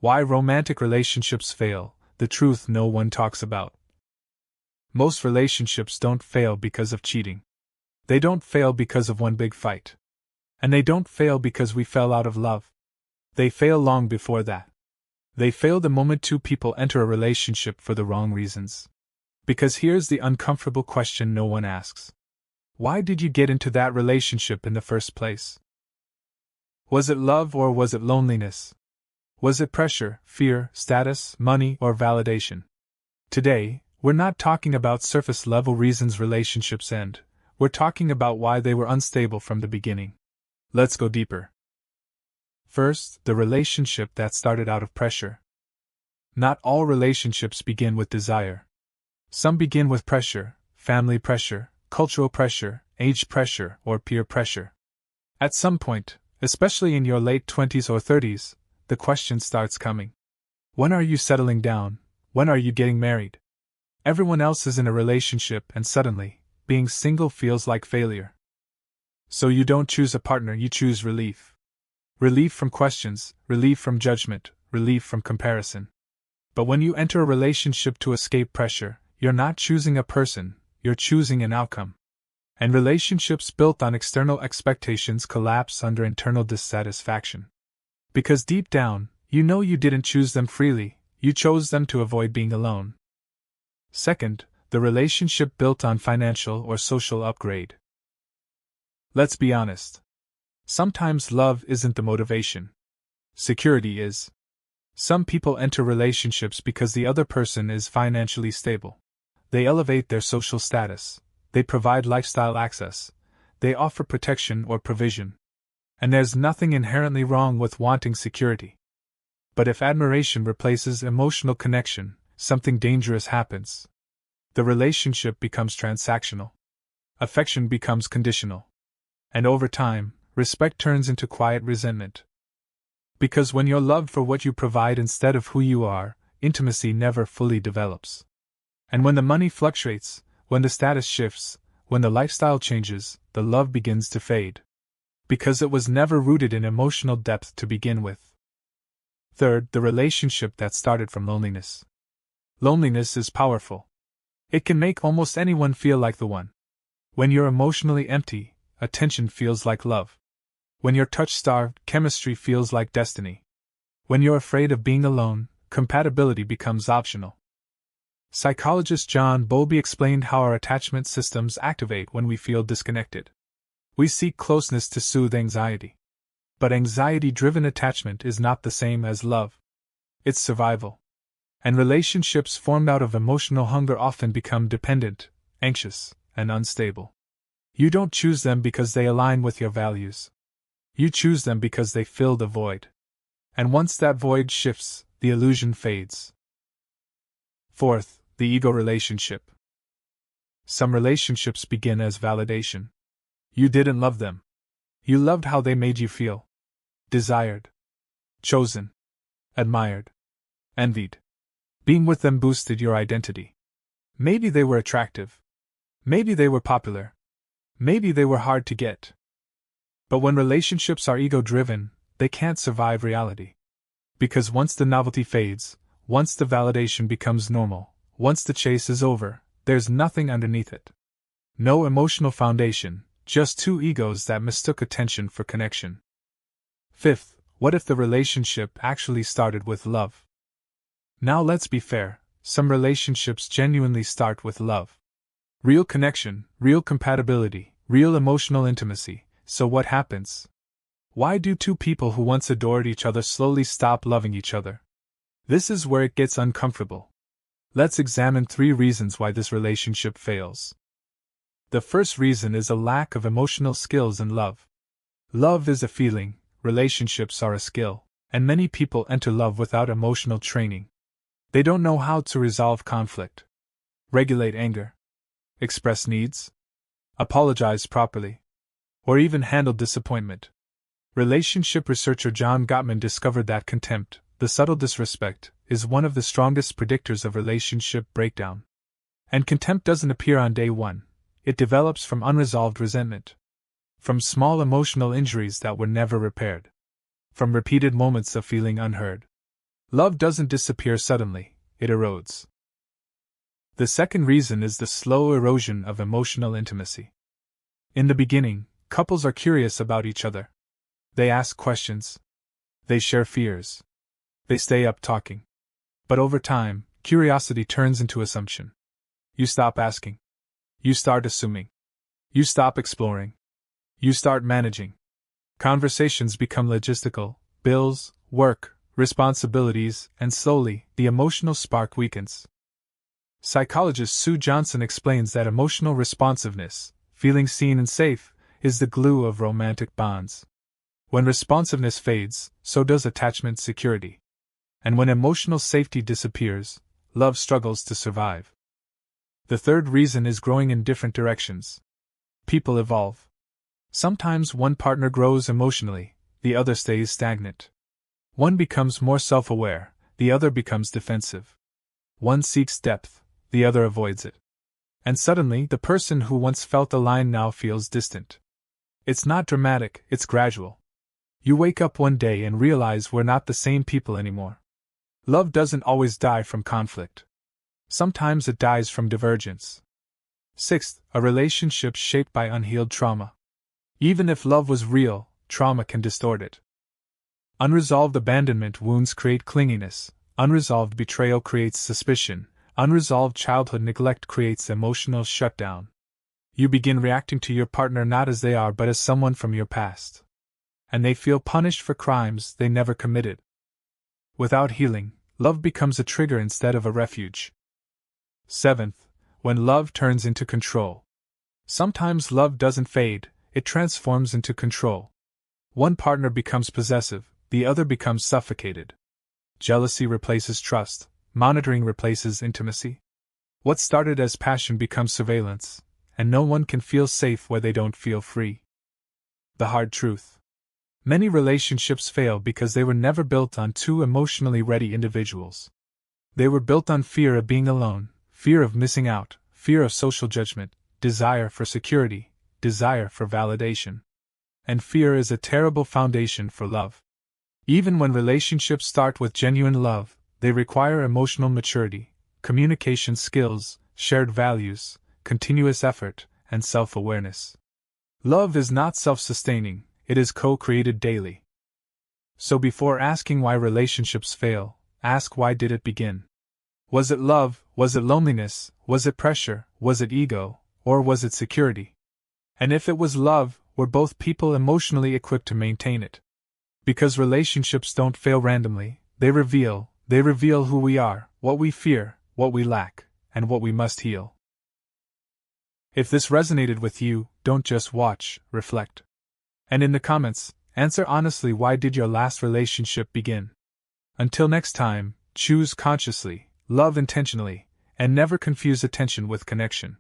Why romantic relationships fail, the truth no one talks about. Most relationships don't fail because of cheating. They don't fail because of one big fight. And they don't fail because we fell out of love. They fail long before that. They fail the moment two people enter a relationship for the wrong reasons. Because here's the uncomfortable question no one asks. Why did you get into that relationship in the first place? Was it love or was it loneliness? Was it pressure, fear, status, money, or validation? Today, we're not talking about surface-level reasons relationships end. We're talking about why they were unstable from the beginning. Let's go deeper. First, the relationship that started out of pressure. Not all relationships begin with desire. Some begin with pressure, family pressure, cultural pressure, age pressure, or peer pressure. At some point, especially in your late 20s or 30s, the question starts coming. When are you settling down? When are you getting married? Everyone else is in a relationship and suddenly, being single feels like failure. So you don't choose a partner, you choose relief. Relief from questions, relief from judgment, relief from comparison. But when you enter a relationship to escape pressure, you're not choosing a person, you're choosing an outcome. And relationships built on external expectations collapse under internal dissatisfaction. Because deep down, you know you didn't choose them freely, you chose them to avoid being alone. Second, the relationship built on financial or social upgrade. Let's be honest. Sometimes love isn't the motivation. Security is. Some people enter relationships because the other person is financially stable. They elevate their social status. They provide lifestyle access. They offer protection or provision. And there's nothing inherently wrong with wanting security. But if admiration replaces emotional connection, something dangerous happens. The relationship becomes transactional. Affection becomes conditional. And over time, respect turns into quiet resentment. Because when you're loved for what you provide instead of who you are, intimacy never fully develops. And when the money fluctuates, when the status shifts, when the lifestyle changes, the love begins to fade. Because it was never rooted in emotional depth to begin with. Third, the relationship that started from loneliness. Loneliness is powerful. It can make almost anyone feel like the one. When you're emotionally empty, attention feels like love. When you're touch-starved, chemistry feels like destiny. When you're afraid of being alone, compatibility becomes optional. Psychologist John Bowlby explained how our attachment systems activate when we feel disconnected. We seek closeness to soothe anxiety. But anxiety-driven attachment is not the same as love. It's survival. And relationships formed out of emotional hunger often become dependent, anxious, and unstable. You don't choose them because they align with your values. You choose them because they fill the void. And once that void shifts, the illusion fades. Fourth, the ego relationship. Some relationships begin as validation. You didn't love them. You loved how they made you feel. Desired. Chosen. Admired. Envied. Being with them boosted your identity. Maybe they were attractive. Maybe they were popular. Maybe they were hard to get. But when relationships are ego-driven, they can't survive reality. Because once the novelty fades, once the validation becomes normal, once the chase is over, there's nothing underneath it. No emotional foundation, just two egos that mistook attention for connection. Fifth, what if the relationship actually started with love? Now let's be fair, some relationships genuinely start with love. Real connection, real compatibility, real emotional intimacy. So what happens? Why do two people who once adored each other slowly stop loving each other? This is where it gets uncomfortable. Let's examine 3 reasons why this relationship fails. The first reason is a lack of emotional skills in love. Love is a feeling, relationships are a skill, and many people enter love without emotional training. They don't know how to resolve conflict, regulate anger, express needs, apologize properly, or even handle disappointment. Relationship researcher John Gottman discovered that contempt, the subtle disrespect, is one of the strongest predictors of relationship breakdown. And contempt doesn't appear on day one, it develops from unresolved resentment. From small emotional injuries that were never repaired. From repeated moments of feeling unheard. Love doesn't disappear suddenly, it erodes. The second reason is the slow erosion of emotional intimacy. In the beginning, couples are curious about each other. They ask questions. They share fears. They stay up talking. But over time, curiosity turns into assumption. You stop asking. You start assuming. You stop exploring. You start managing. Conversations become logistical: bills, work, responsibilities, and slowly, the emotional spark weakens. Psychologist Sue Johnson explains that emotional responsiveness, feeling seen and safe, is the glue of romantic bonds. When responsiveness fades, so does attachment security. And when emotional safety disappears, love struggles to survive. The third reason is growing in different directions. People evolve. Sometimes one partner grows emotionally, the other stays stagnant. One becomes more self-aware, the other becomes defensive. One seeks depth, the other avoids it. And suddenly, the person who once felt aligned now feels distant. It's not dramatic, it's gradual. You wake up one day and realize we're not the same people anymore. Love doesn't always die from conflict. Sometimes it dies from divergence. Sixth, a relationship shaped by unhealed trauma. Even if love was real, trauma can distort it. Unresolved abandonment wounds create clinginess, unresolved betrayal creates suspicion, unresolved childhood neglect creates emotional shutdown. You begin reacting to your partner not as they are but as someone from your past. And they feel punished for crimes they never committed. Without healing, love becomes a trigger instead of a refuge. Seventh, when love turns into control. Sometimes love doesn't fade, it transforms into control. One partner becomes possessive, the other becomes suffocated. Jealousy replaces trust, monitoring replaces intimacy. What started as passion becomes surveillance, and no one can feel safe where they don't feel free. The hard truth. Many relationships fail because they were never built on two emotionally ready individuals. They were built on fear of being alone, fear of missing out, fear of social judgment, desire for security, desire for validation. And fear is a terrible foundation for love. Even when relationships start with genuine love, they require emotional maturity, communication skills, shared values, continuous effort, and self-awareness. Love is not self-sustaining, it is co-created daily. So before asking why relationships fail, ask why did it begin? Was it love, was it loneliness, was it pressure, was it ego, or was it security? And if it was love, were both people emotionally equipped to maintain it? Because relationships don't fail randomly, they reveal who we are, what we fear, what we lack, and what we must heal. If this resonated with you, don't just watch, reflect. And in the comments, answer honestly, why did your last relationship begin? Until next time, choose consciously, love intentionally, and never confuse attention with connection.